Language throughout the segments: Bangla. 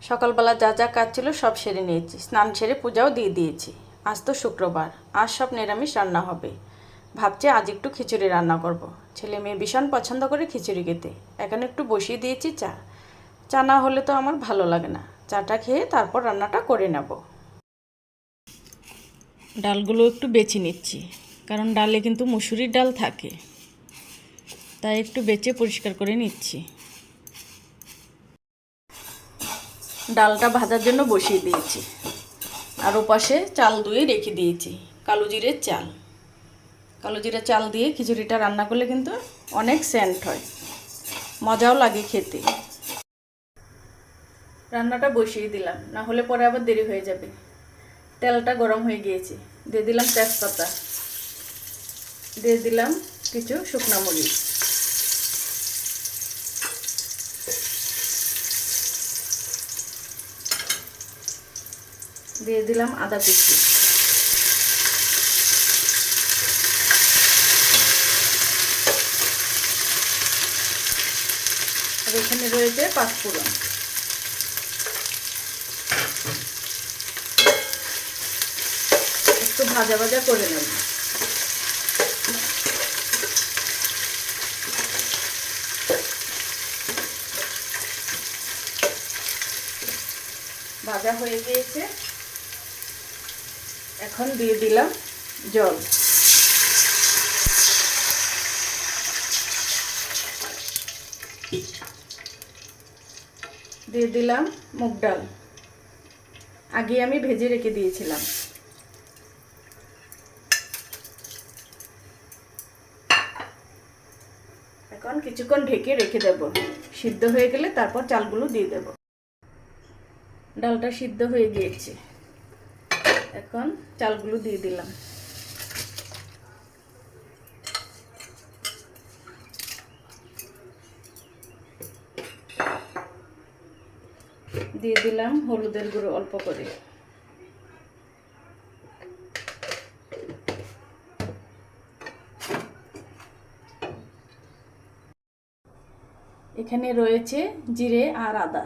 সকালবেলা যা যা কাজ ছিল সব সেরে নিয়েছি, স্নান সেরে পূজাও দিয়ে দিয়েছি। আজ তো শুক্রবার, আজ সব নিরামিষ রান্না হবে। ভাবছি আজ একটু খিচুড়ি রান্না করব। ছেলে মেয়ে ভীষণ পছন্দ করে খিচুড়ি খেতে। এখানে একটু বসিয়ে দিয়েছি চা। চা না হলে তো আমার ভালো লাগে না। চাটা খেয়ে তারপর রান্নাটা করে নেব। ডালগুলো একটু বেছে নিচ্ছি, কারণ ডালে কিন্তু মুসুরির ডাল থাকে, তাই একটু বেছে পরিষ্কার করে নিচ্ছি। ডালটা ভাজার জন্য বসিয়ে দিয়েছি, আর ওপাশে চাল ধুয়ে রেখে দিয়েছি। কালো জিরের চাল, কালো জিরের চাল দিয়ে খিচুড়িটা রান্না করলে কিন্তু অনেক সেন্ট হয়, মজাও লাগে খেতে। রান্নাটা বসিয়ে দিলাম, না হলে পরে আবার দেরি হয়ে যাবে। তেলটা গরম হয়ে গিয়েছে, দিয়ে দিলাম তেজপাতা, দিয়ে দিলাম কিছু শুকনো মরিচ, দিয়ে দিলাম আদা কুচি, আর এখানে রয়েছে পাঁচফোড়ন। একটু ভাজা ভাজা করে নেব। ভাজা হয়ে গিয়েছে, এখন দিয়ে দিলাম জল, দিয়ে দিলাম মুগ ডাল, আগে আমি ভেজে রেখে দিয়েছিলাম। এখন কিছুক্ষণ ঢেকে রেখে দেব, সিদ্ধ হয়ে গেলে তারপর চালগুলো দিয়ে দেব। ডালটা সিদ্ধ হয়ে গিয়েছে, এখন চালগুলো দিয়ে দিলাম। দিয়ে দিলাম হলুদের গুঁড়ো অল্প করে, এখানে রয়েছে জিরে আর আদা,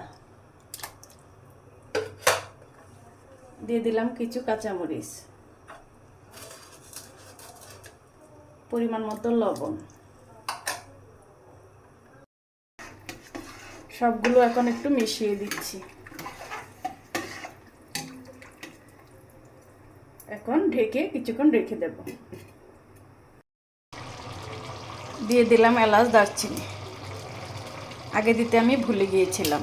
দিয়ে দিলাম কিছু কাঁচামরিচ, পরিমাণ মতো লবণ। সবগুলো এখন একটু মিশিয়ে দিচ্ছি। এখন ঢেকে কিছুক্ষণ রেখে দেব। দিয়ে দিলাম এলাচ দারচিনি, আগে দিতে আমি ভুলে গিয়েছিলাম।